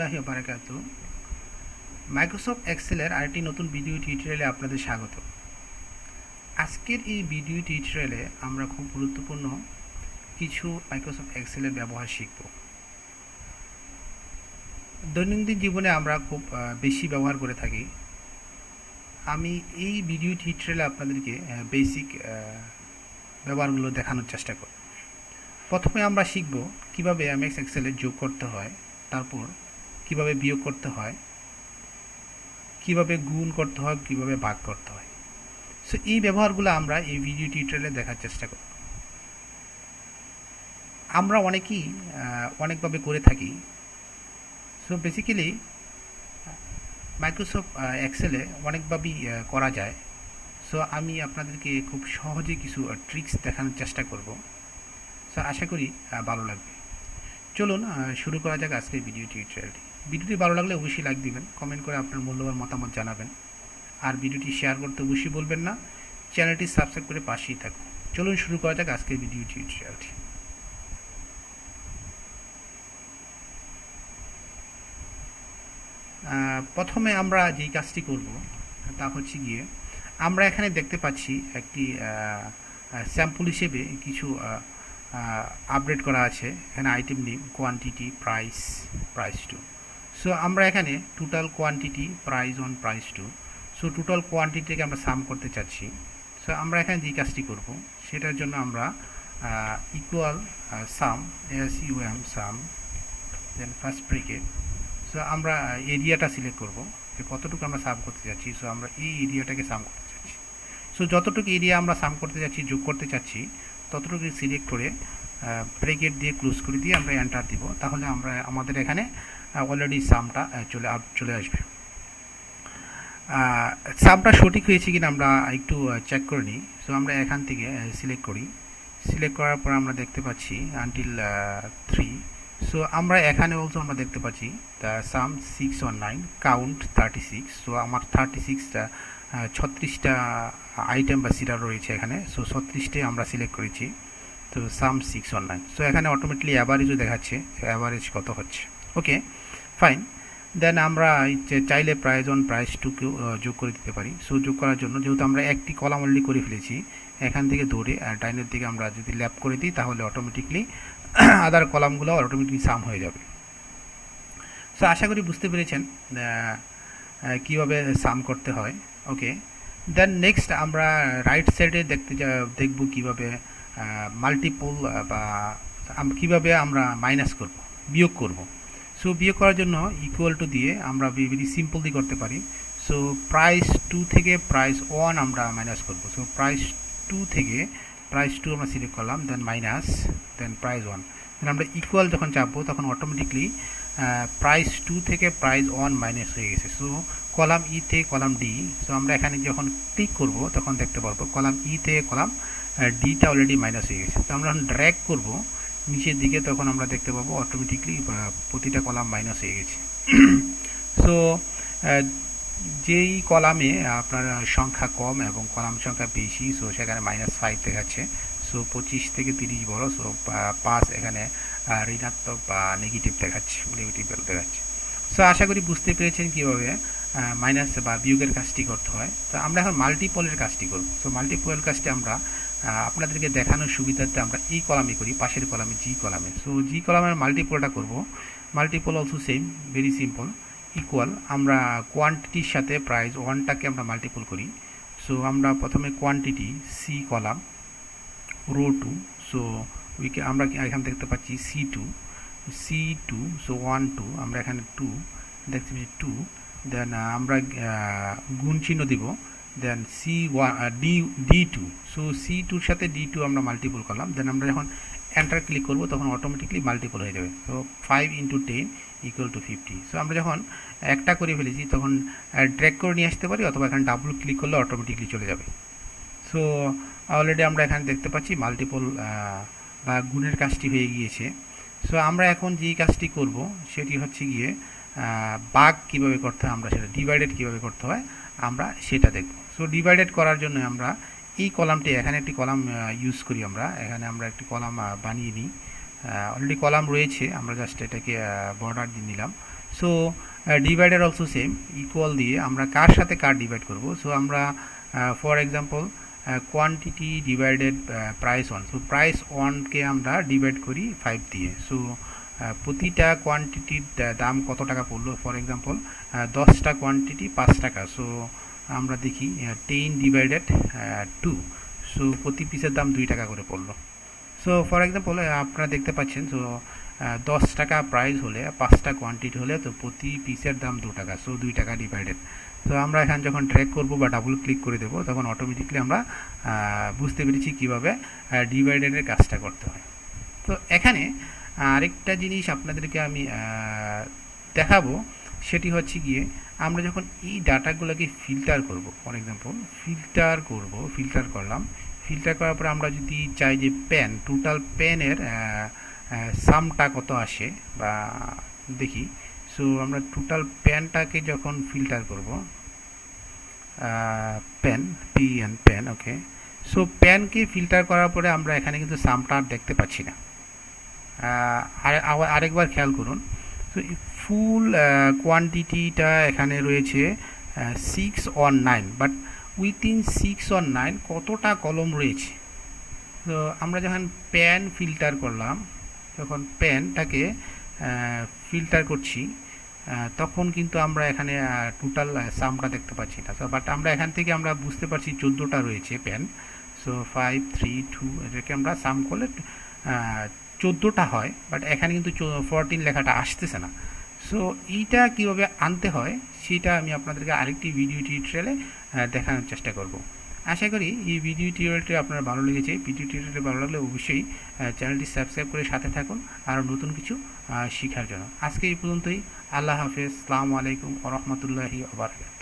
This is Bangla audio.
বারাকাতু। মাইক্রোসফট এক্সেলের আরেকটি নতুন ভিডিও টিউটোরিয়ালে আপনাদের স্বাগত। আজকের এই ভিডিও টিউটোরিয়ালে আমরা খুব গুরুত্বপূর্ণ কিছু মাইক্রোসফট এক্সেলের ব্যবহার শিখব। দৈনন্দিন জীবনে আমরা খুব বেশি ব্যবহার করে থাকি। আমি এই ভিডিও টিউটোরিয়ালে আপনাদেরকে বেসিক ব্যবহারগুলো দেখানোর চেষ্টা করব। প্রথমে আমরা শিখব কিভাবে এমএস এক্সেলে যোগ করতে হয়, তারপর কিভাবে বিয়োগ করতে হয়, কিভাবে গুণ করতে হয়, কিভাবে ভাগ করতে হয়। সো এই ব্যবহারগুলো আমরা এই ভিডিও টিউটোরিয়ালে দেখার চেষ্টা করব। আমরা অনেকেই অনেকভাবে করে থাকি। সো বেসিক্যালি মাইক্রোসফট এক্সেলে অনেকভাবেই করা যায়। সো আমি আপনাদেরকে খুব সহজে কিছু ট্রিক্স দেখানোর চেষ্টা করব। সো আশা করি ভালো লাগবে। চলুন শুরু করা যাক আজকের ভিডিও টিউটোরিয়ালটি। ভিডিওটি ভালো লাগলে অবশ্যই লাইক দিবেন, কমেন্ট করে আপনার মূল্যবান মতামত জানাবেন, আর ভিডিওটি শেয়ার করতে অবশ্যই বলবেন না। চ্যানেলটি সাবস্ক্রাইব করে পাশেই থাকুন। চলুন শুরু করা যাক আজকের ভিডিও টিউটোরিয়ালটি। প্রথমে আমরা যেই কাজটি করব তা হচ্ছে গিয়ে আমরা এখানে দেখতে পাচ্ছি একটি স্যাম্পল হিসেবে কিছু আপডেট করা আছে। এখানে item name, quantity, price two. So আমরা এখানে total quantity, price one, price two. So total কোয়ান্টিটিকে আমরা সাম করতে চাচ্ছি। সো আমরা এখানে যে কাজটি করব সেটার জন্য আমরা ইকুয়াল সাম, সাম, দেন ফার্স্ট ব্রেকেট। সো আমরা এরিয়াটা সিলেক্ট করব যে কতটুকু আমরা সাম করতে চাচ্ছি। সো আমরা এই এরিয়াটাকে সাম করতে চাচ্ছি। সো যতটুকু এরিয়া আমরা সাম করতে চাচ্ছি, যোগ করতে চাচ্ছি, ততটুকু সিলেক্ট করে ব্রেকেট দিয়ে ক্লোজ করে দিয়ে আমরা এন্টার দিব। তাহলে আমাদের এখানে অলরেডি সামটা চলে আসবে। সামটা সঠিক হয়েছে কিনা আমরা একটু চেক করে নিই। সো আমরা এখান থেকে সিলেক্ট করি। সিলেক্ট করার পর আমরা দেখতে পাচ্ছি আনটিল 3। সো আমরা এখানে অলসো আমরা দেখতে পাচ্ছি দ্য সাম 619, কাউন্ট 36। সো আমার 36টা আইটেম বা সিরিয়াল রয়েছে এখানে। সো 36টাই আমরা সিলেক্ট করেছি। তো সাম 619। সো এখানে অটোমেটিকলি অ্যাভারেজও দেখাচ্ছে, অ্যাভারেজ কত হচ্ছে। ওকে, ফাইন। দেন আমরা চাইলে প্রাইস ওয়ান, প্রাইস টুকেও যোগ করে দিতে পারি। সো যোগ করার জন্য যেহেতু আমরা একটি কলাম অলরেডি করে ফেলেছি, এখান থেকে ধরে ডাইনের দিকে আমরা যদি ল্যাপ করে দিই তাহলে অটোমেটিকলি আদার কলামগুলো অটোমেটিকলি সাম হয়ে যাবে। সো আশা করি বুঝতে পেরেছেন কীভাবে সাম করতে হয়। ওকে, দেন নেক্সট আমরা রাইট সাইডে দেখব কীভাবে মাল্টিপল বা কীভাবে আমরা মাইনাস করব, বিয়োগ করব। সো বিয়োগ করার জন্য ইকুয়াল টু দিয়ে আমরা ভেরি সিম্পলি করতে পারি। সো প্রাইস 2 থেকে প্রাইস 1 আমরা মাইনাস করব। সো প্রাইস 2 থেকে প্রাইস 2 আমরা সিলেক্ট করলাম, দেন মাইনাস, দেন প্রাইস 1। দেন আমরা ইকুয়াল যখন চাপবো তখন অটোমেটিকলি প্রাইস 2 থেকে প্রাইস 1 মাইনাস হয়ে গেছে। সো কলাম ই থেকে কলাম ডি। সো আমরা এখানে যখন ক্লিক করব তখন দেখতে পারবো কলাম ই থেকে কলাম ডিটা অলরেডি মাইনাস হয়ে গেছে। তো আমরা যখন ড্র্যাগ করব নিচের দিকে তখন আমরা দেখতে পাবো অটোমেটিকলি প্রতিটা কলাম মাইনাস হয়ে গেছে। সো যেই কলামে আপনার সংখ্যা কম এবং কলাম সংখ্যা বেশি, সো সেখানে -5 দেখাচ্ছে। সো 25 থেকে 30 বড়। সো 5 এখানে ঋণাত্মক বা নেগেটিভ দেখাচ্ছে, নেগেটিভ ভ্যালু দেখাচ্ছে। সো আশা করি বুঝতে পেরেছেন কীভাবে মাইনাস বা বিয়োগের কাজটি করতে হয়। তো আমরা এখন মাল্টিপলের কাজটি করব। সো মাল্টিপল কাজটি আমরা আপনাদেরকে দেখানোর সুবিধার্থে আমরা এই কলামে করি, পাশের কলামে জি কলামে। সো জি কলামের মাল্টিপলটা করব। Multiple also same, very simple. Equal আমরা কোয়ান্টিটির সাথে প্রাইস ওয়ানটাকে আমরা মাল্টিপল করি। সো আমরা প্রথমে quantity C column, row 2। So আমরা এখানে দেখতে পাচ্ছি C2। সো 1 2 আমরা এখানে 2 দেখতে পাচ্ছি 2। দেন আমরা গুণ চিহ্ন দিব, দেন D2। সো C2-র সাথে D2 আমরা মাল্টিপল করলাম। দেন আমরা যখন এন্টার ক্লিক করব তখন অটোমেটিকলি মাল্টিপল হয়ে যাবে। সো 5 × 10 = 50। সো আমরা যখন একটা করে ফেলেছি তখন ড্র্যাগ করে নিয়ে আসতে পারি, অথবা এখানে ডাবল ক্লিক করলে অটোমেটিকলি চলে যাবে। সো অলরেডি আমরা এখানে দেখতে পাচ্ছি মাল্টিপল বা গুণের কাজটি হয়ে গিয়েছে। সো আমরা এখন যেই কাজটি করব সেটি হচ্ছে গিয়ে ভাগ কীভাবে করতে হয়, আমরা সেটা ডিভাইডেড কীভাবে করতে হয় আমরা সেটা দেখব। সো ডিভাইডেড করার জন্য আমরা এই কলামটি, এখানে একটি কলাম ইউজ করি। এখানে আমরা একটি কলাম বানিয়ে নিই। অলরেডি কলাম রয়েছে, আমরা জাস্ট এটাকে বর্ডার দিয়ে নিলাম। So divided also same, equal দিয়ে আমরা কার সাথে কার ডিভাইড করব। সো আমরা for example quantity divided price one, so price ওয়ানকে আমরা ডিভাইড করি 5 দিয়ে। সো প্রতিটা কোয়ান্টিটির দাম কত টাকা পড়লো, ফর এক্সাম্পল 10টা কোয়ান্টিটি 5 টাকা। সো আমরা দেখি 10 ডিভাইডেড 2, সো প্রতি পিসের দাম 2 টাকা করে পড়লো। সো ফর এক্সাম্পল আপনারা দেখতে পাচ্ছেন, সো 10 টাকা প্রাইস হলে 5টা কোয়ান্টিটি হলে তো প্রতি পিসের দাম 2 টাকা, সো 2 টাকা ডিভাইডেড। তো আমরা এখানে যখন ট্র্যাক করব বা ডাবল ক্লিক করে দেবো তখন অটোমেটিকলি আমরা বুঝতে পেরেছি কীভাবে ডিভাইডেডের কাজটা করতে হয়। তো এখানে আরেকটা জিনিস আপনাদেরকে আমি দেখাবো, সেটি হচ্ছে গিয়ে আমরা যখন এই ডাটাগুলোকে ফিল্টার করব, ফর এক্সাম্পল ফিল্টার করলাম, ফিল্টার করার পরে আমরা যদি চাই যে পেন, টোটাল পেনের সামটা কত আসে বা দেখি। সো আমরা টোটাল পেনটাকে যখন ফিল্টার করব, পেন, ওকে। সো পেনকে ফিল্টার করার পরে আমরা এখানে কিন্তু সামটা আর দেখতে পাচ্ছি না। আরেকবার খেয়াল করুন, তো ফুল কোয়ান্টিটিটা এখানে রয়েছে 619, বাট উইথিন 619 কতটা কলম রয়েছে। তো আমরা যখন পেন ফিল্টার করলাম, যখন পেনটাকে ফিল্টার করছি তখন কিন্তু আমরা এখানে টোটাল সামটা দেখতে পাচ্ছি না। বাট আমরা এখান থেকে আমরা বুঝতে পারছি 14টা রয়েছে পেন। সো 5 3 2 এটাকে আমরা সাম করলে 14টা হয়, বাট এখানে কিন্তু 14 লেখাটা আসতেছে না। সো এইটা কীভাবে আনতে হয় সেটা আমি আপনাদেরকে আরেকটি ভিডিও টিউটোরিয়ালে দেখানোর চেষ্টা করব। আশা করি এই ভিডিও টিউটোরিয়ালটি আপনার ভালো লেগেছে। ভিডিও টিউটোরিয়ালটি ভালো লাগলে অবশ্যই চ্যানেলটি সাবস্ক্রাইব করে সাথে থাকুন আর নতুন কিছু শেখার জন্য। আজকে এই পর্যন্তই। আল্লাহ হাফেজ, আসসালামু আলাইকুম ওয়া রাহমাতুল্লাহি ওয়া বারাকাতুহু।